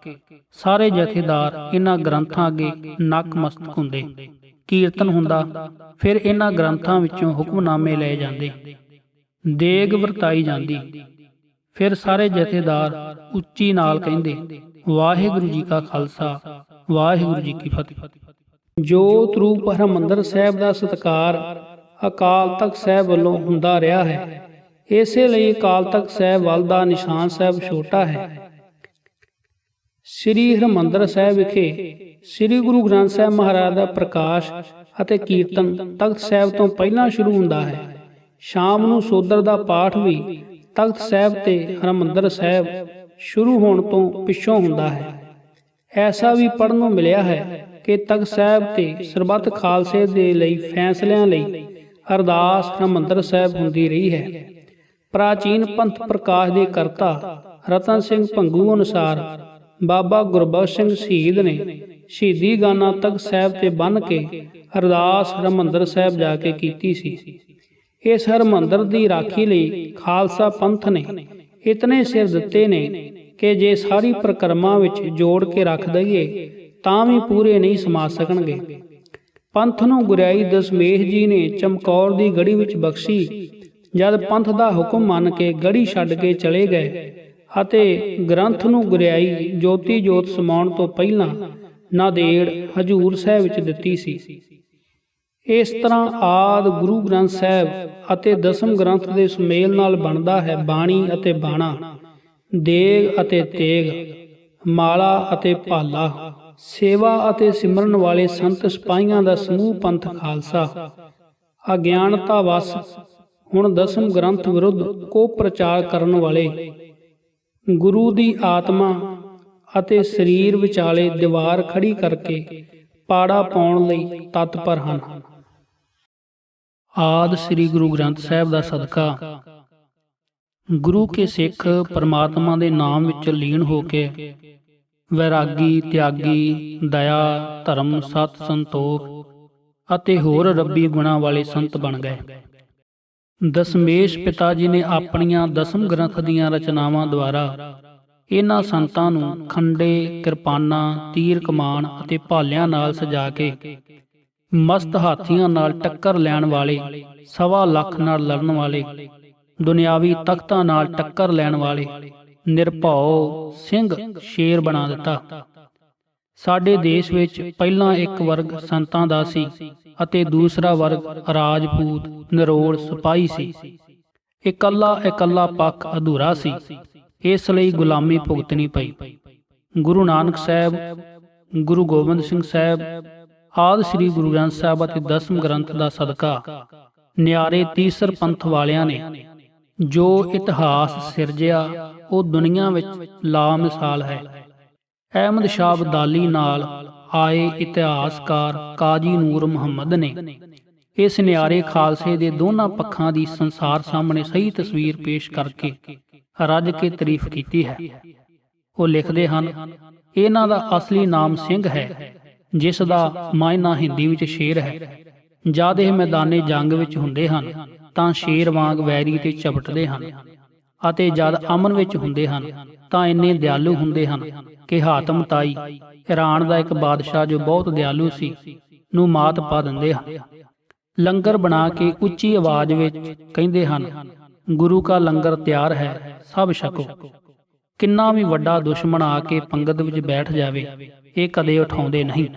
ਸਾਰੇ ਜਥੇਦਾਰ ਇਹਨਾਂ ਗ੍ਰੰਥਾਂ ਅੱਗੇ ਨਕਮਸਤਕ ਹੁੰਦੇ। ਕੀਰਤਨ ਹੁੰਦਾ, ਫਿਰ ਇਹਨਾਂ ਗ੍ਰੰਥਾਂ ਵਿੱਚੋਂ ਹੁਕਮਨਾਮੇ ਲਏ ਜਾਂਦੇ, ਦੇਗ ਵਰਤਾਈ ਜਾਂਦੀ। ਫਿਰ ਸਾਰੇ ਜਥੇਦਾਰ ਉੱਚੀ ਨਾਲ ਕਹਿੰਦੇ, ਵਾਹਿਗੁਰੂ ਜੀ ਕਾ ਖਾਲਸਾ ਵਾਹਿਗੁਰੂ ਜੀ ਕੀ ਫਤਿਹ। ਜੋਤ ਰੂਪ ਹਰਿਮੰਦਰ ਸਾਹਿਬ ਦਾ ਸਤਿਕਾਰ ਅਕਾਲ ਤਖਤ ਸਾਹਿਬ ਵੱਲੋਂ ਹੁੰਦਾ ਰਿਹਾ ਹੈ। ਇਸੇ ਲਈ ਅਕਾਲ ਤਖਤ ਸਾਹਿਬ ਵੱਲ ਦਾ ਨਿਸ਼ਾਨ ਸਾਹਿਬ ਛੋਟਾ ਹੈ। ਸ੍ਰੀ ਹਰਿਮੰਦਰ ਸਾਹਿਬ ਵਿਖੇ ਸ੍ਰੀ ਗੁਰੂ ਗ੍ਰੰਥ ਸਾਹਿਬ ਮਹਾਰਾਜ ਦਾ ਪ੍ਰਕਾਸ਼ ਅਤੇ ਕੀਰਤਨ ਤਖਤ ਸਾਹਿਬ ਤੋਂ ਪਹਿਲਾਂ ਸ਼ੁਰੂ ਹੁੰਦਾ ਹੈ। ਸ਼ਾਮ ਨੂੰ ਸੋਦਰ ਦਾ ਪਾਠ ਵੀ ਤਖਤ ਸਾਹਿਬ ਤੇ ਹਰਿਮੰਦਰ ਸਾਹਿਬ ਸ਼ੁਰੂ ਹੋਣ ਤੋਂ ਪਿੱਛੋਂ ਹੁੰਦਾ ਹੈ। ਐਸਾ ਵੀ ਪੜ੍ਹਨ ਨੂੰ ਮਿਲਿਆ ਹੈ ਕਿ ਤਖਤ ਸਾਹਿਬ ਤੇ ਸਰਬੱਤ ਖਾਲਸੇ ਦੇ ਲਈ ਫੈਸਲਿਆਂ ਲਈ ਅਰਦਾਸ ਹਰਿਮੰਦਰ ਸਾਹਿਬ ਹੁੰਦੀ ਰਹੀ ਹੈ। ਪ੍ਰਾਚੀਨ ਪੰਥ ਪ੍ਰਕਾਸ਼ ਦੇ ਕਰਤਾ ਰਤਨ ਸਿੰਘ ਭੰਗੂ ਅਨੁਸਾਰ ਬਾਬਾ ਗੁਰਬਖਸ਼ ਸਿੰਘ ਸ਼ਹੀਦ ਨੇ ਸ਼ਹੀਦੀ ਗਾਨਾ ਤਖਤ ਸਾਹਿਬ ਤੇ ਬੰਨ੍ਹ ਕੇ ਅਰਦਾਸ ਹਰਿਮੰਦਰ ਸਾਹਿਬ ਜਾ ਕੇ ਕੀਤੀ ਸੀ। ਇਸ ਹਰਿਮੰਦਰ ਦੀ ਰਾਖੀ ਲਈ ਖਾਲਸਾ ਪੰਥ ਨੇ ਇਤਨੇ ਸਿਰ ਦਿੱਤੇ ਨੇ ਕਿ ਜੇ ਸਾਰੀ ਪ੍ਰਕਰਮਾ ਵਿੱਚ ਜੋੜ ਕੇ ਰੱਖ ਦਈਏ ਤਾਂ ਵੀ ਪੂਰੇ ਨਹੀਂ ਸਮਾ ਸਕਣਗੇ। ਪੰਥ ਨੂੰ ਗੁਰਿਆਈ ਦਸਮੇਸ਼ ਜੀ ਨੇ ਚਮਕੌਰ ਦੀ ਗੜੀ ਵਿੱਚ ਬਖਸ਼ੀ। ਜਦ ਪੰਥ ਦਾ ਹੁਕਮ ਮੰਨ ਕੇ ਗੜੀ ਛੱਡ ਕੇ ਚਲੇ ਗਏ ਅਤੇ ਗ੍ਰੰਥ ਨੂੰ ਗੁਰਿਆਈ ਜੋਤੀ ਜੋਤ ਸਮਾਉਣ ਤੋਂ ਪਹਿਲਾਂ ਨਾਂਦੇੜ ਹਜੂਰ ਸਾਹਿਬ ਵਿੱਚ ਦਿੱਤੀ ਸੀ। ਇਸ ਤਰ੍ਹਾਂ ਆਦਿ ਗੁਰੂ ਗ੍ਰੰਥ ਸਾਹਿਬ ਅਤੇ ਦਸਮ ਗ੍ਰੰਥ ਦੇ ਸੁਮੇਲ ਨਾਲ ਬਣਦਾ ਹੈ ਬਾਣੀ ਅਤੇ ਬਾਣਾ, ਦੇਗ ਅਤੇ ਤੇਗ, ਮਾਲਾ ਅਤੇ ਭਾਲਾ। ਸੇਵਾ ਅਤੇ ਸਿਮਰਨ ਵਾਲੇ ਸੰਤ ਸਿਪਾਹੀਆਂ ਦਾ ਸਮੂਹ ਪੰਥ ਖਾਲਸਾ ਅਗਿਆਨਤਾ ਵਸ ਹੁਣ ਦਸਮ ਗ੍ਰੰਥ ਵਿਰੁੱਧ ਕੋ ਪ੍ਰਚਾਰ ਕਰਨ ਵਾਲੇ ਗੁਰੂ ਦੀ ਆਤਮਾ ਅਤੇ ਸਰੀਰ ਵਿਚਾਲੇ ਦੀਵਾਰ ਖੜੀ ਕਰਕੇ ਪਾੜਾ ਪਾਉਣ ਲਈ ਤਤਪਰ ਹਨ। ਆਦਿ ਸ੍ਰੀ ਗੁਰੂ ਗ੍ਰੰਥ ਸਾਹਿਬ ਦਾ ਸਦਕਾ ਗੁਰੂ ਕੇ ਸਿੱਖ ਪਰਮਾਤਮਾ ਦੇ ਨਾਮ ਵਿੱਚ ਲੀਨ ਹੋ ਕੇ ਵੈਰਾਗੀ, ਤਿਆਗੀ, ਦਇਆ, ਧਰਮ, ਸਤ, ਸੰਤੋਖ ਅਤੇ ਹੋਰ ਰੱਬੀ ਗੁਣਾਂ ਵਾਲੇ ਸੰਤ ਬਣ ਗਏ। ਦਸਮੇਸ਼ ਪਿਤਾ ਜੀ ਨੇ ਆਪਣੀਆਂ ਦਸਮ ਗ੍ਰੰਥ ਦੀਆਂ ਰਚਨਾਵਾਂ ਦੁਆਰਾ ਇਹਨਾਂ ਸੰਤਾਂ ਨੂੰ ਖੰਡੇ, ਕਿਰਪਾਨਾਂ, ਤੀਰ ਕਮਾਨ ਅਤੇ ਭਾਲਿਆਂ ਨਾਲ ਸਜਾ ਕੇ ਮਸਤ ਹਾਥੀਆਂ ਨਾਲ ਟੱਕਰ ਲੈਣ ਵਾਲੇ, 1.25 ਲੱਖ ਨਾਲ ਲੜਨ ਵਾਲੇ, ਦੁਨਿਆਵੀ ਤਖਤਾਂ ਨਾਲ ਟੱਕਰ ਲੈਣ ਵਾਲੇ ਨਿਰਭਉ ਸਿੰਘ ਸ਼ੇਰ ਬਣਾ ਦਿੱਤਾ। ਸਾਡੇ ਦੇਸ਼ ਵਿੱਚ ਪਹਿਲਾਂ ਇੱਕ ਵਰਗ ਸੰਤਾਂ ਦਾ ਸੀ ਅਤੇ ਦੂਸਰਾ ਵਰਗ ਰਾਜਪੂਤ ਨਿਰੋਲ ਸਿਪਾਹੀ ਸੀ। ਇਕੱਲਾ ਪੱਖ ਅਧੂਰਾ ਸੀ, ਇਸ ਲਈ ਗੁਲਾਮੀ ਭੁਗਤਣੀ ਪਈ। ਗੁਰੂ ਨਾਨਕ ਸਾਹਿਬ, ਗੁਰੂ ਗੋਬਿੰਦ ਸਿੰਘ ਸਾਹਿਬ ਆਦਿ ਸ੍ਰੀ ਗੁਰੂ ਗ੍ਰੰਥ ਸਾਹਿਬ ਅਤੇ ਦਸਮ ਗ੍ਰੰਥ ਦਾ ਸਦਕਾ ਨਿਆਰੇ ਤੀਸਰ ਪੰਥ ਵਾਲਿਆਂ ਨੇ ਜੋ ਇਤਿਹਾਸ ਸਿਰਜਿਆ ਉਹ ਦੁਨੀਆ ਵਿੱਚ ਲਾ ਮਿਸਾਲ ਹੈ। ਅਹਿਮਦ ਸ਼ਾਹ ਅਬਦਾਲੀ ਨਾਲ ਆਏ ਇਤਿਹਾਸਕਾਰ ਕਾਜ਼ੀ ਨੂਰ ਮੁਹੰਮਦ ਨੇ ਇਸ ਨਿਆਰੇ ਖਾਲਸੇ ਦੇ ਦੋਨਾਂ ਪੱਖਾਂ ਦੀ ਸੰਸਾਰ ਸਾਹਮਣੇ ਸਹੀ ਤਸਵੀਰ ਪੇਸ਼ ਕਰਕੇ ਰੱਜ ਕੇ ਤਾਰੀਫ ਕੀਤੀ ਹੈ। ਉਹ ਲਿਖਦੇ ਹਨ, ਇਹਨਾਂ ਦਾ ਅਸਲੀ ਨਾਮ ਸਿੰਘ ਹੈ, ਜਿਸ ਦਾ ਮਾਇਨਾ ਹਿੰਦੀ ਵਿੱਚ ਸ਼ੇਰ ਹੈ। ਜਦ ਇਹ ਮੈਦਾਨੇ ਜੰਗ ਵਿੱਚ ਹੁੰਦੇ ਹਨ ਤਾਂ ਸ਼ੇਰ ਵਾਂਗ ਵੈਰੀ ਤੇ ਝਪਟਦੇ ਹਨ ਅਤੇ ਜਦ ਅਮਨ ਵਿੱਚ ਹੁੰਦੇ ਹਨ ਤਾਂ ਇੰਨੇ ਦਿਆਲੂ ਹੁੰਦੇ ਹਨ ਕਿ ਹਾਤਮ ਤਾਈ, ਈਰਾਨ ਦਾ ਇੱਕ ਬਾਦਸ਼ਾਹ ਜੋ ਬਹੁਤ ਦਿਆਲੂ ਸੀ, ਨੂੰ ਮਾਤ ਪਾ ਦਿੰਦੇ ਹਨ। ਲੰਗਰ ਬਣਾ ਕੇ ਉੱਚੀ ਆਵਾਜ਼ ਵਿੱਚ ਕਹਿੰਦੇ ਹਨ, ਗੁਰੂ ਕਾ ਲੰਗਰ ਤਿਆਰ ਹੈ, ਸਭ ਛਕੋ। ਕਿੰਨਾ ਵੀ ਵੱਡਾ ਦੁਸ਼ਮਣ ਆ ਕੇ ਪੰਗਤ ਵਿੱਚ ਬੈਠ ਜਾਵੇ, ਇਹ ਕਦੇ ਉਠਾਉਂਦੇ ਨਹੀਂ।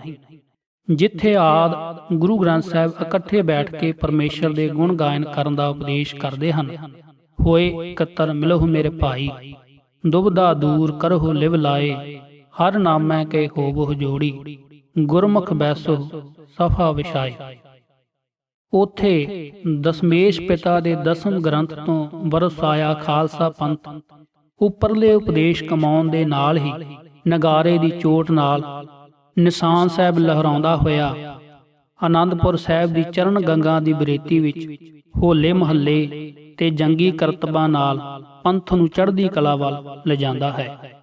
ਜਿੱਥੇ ਆਦਿ ਗੁਰੂ ਗ੍ਰੰਥ ਸਾਹਿਬ ਇਕੱਠੇ ਬੈਠ ਕੇ ਪਰਮੇਸ਼ਰ ਦੇ ਗੁਣ ਗਾਇਨ ਕਰਨ ਦਾ ਉਪਦੇਸ਼ ਕਰਦੇ ਹਨ। ਹੋਏ ਇਕੱਤਰ ਮਿਲਹੁ ਮੇਰੇ ਭਾਈ, ਦੁਬਦਾ ਦੂਰ ਕਰਹੁ ਲਿਵ ਲਾਏ, ਹਰ ਨਾਮੈ ਕੇ ਹੋਵਹੁ ਜੋੜੀ, ਗੁਰਮੁਖ ਬੈਸੋ ਸਫਾ ਵਿਛਾਏ। ਉੱਥੇ ਦਸਮੇਸ਼ ਪਿਤਾ ਦੇ ਦਸਮ ਗ੍ਰੰਥ ਤੋਂ ਵਰਸਾਇਆ ਖਾਲਸਾ ਪੰਥ ਉੱਪਰਲੇ ਉਪਦੇਸ਼ ਕਮਾਉਣ ਦੇ ਨਾਲ ਹੀ ਨਗਾਰੇ ਦੀ ਚੋਟ ਨਾਲ ਨਿਸ਼ਾਨ ਸਾਹਿਬ ਲਹਿਰਾਉਂਦਾ ਹੋਇਆ ਆਨੰਦਪੁਰ ਸਾਹਿਬ ਦੀ ਚਰਨ ਗੰਗਾ ਦੀ ਬਰੇਤੀ ਵਿੱਚ ਹੋਲੇ ਮਹੱਲੇ ਤੇ ਜੰਗੀ ਕਰਤਬਾਂ ਨਾਲ ਪੰਥ ਨੂੰ ਚੜ੍ਹਦੀ ਕਲਾ ਵੱਲ ਲਿਜਾਂਦਾ ਹੈ।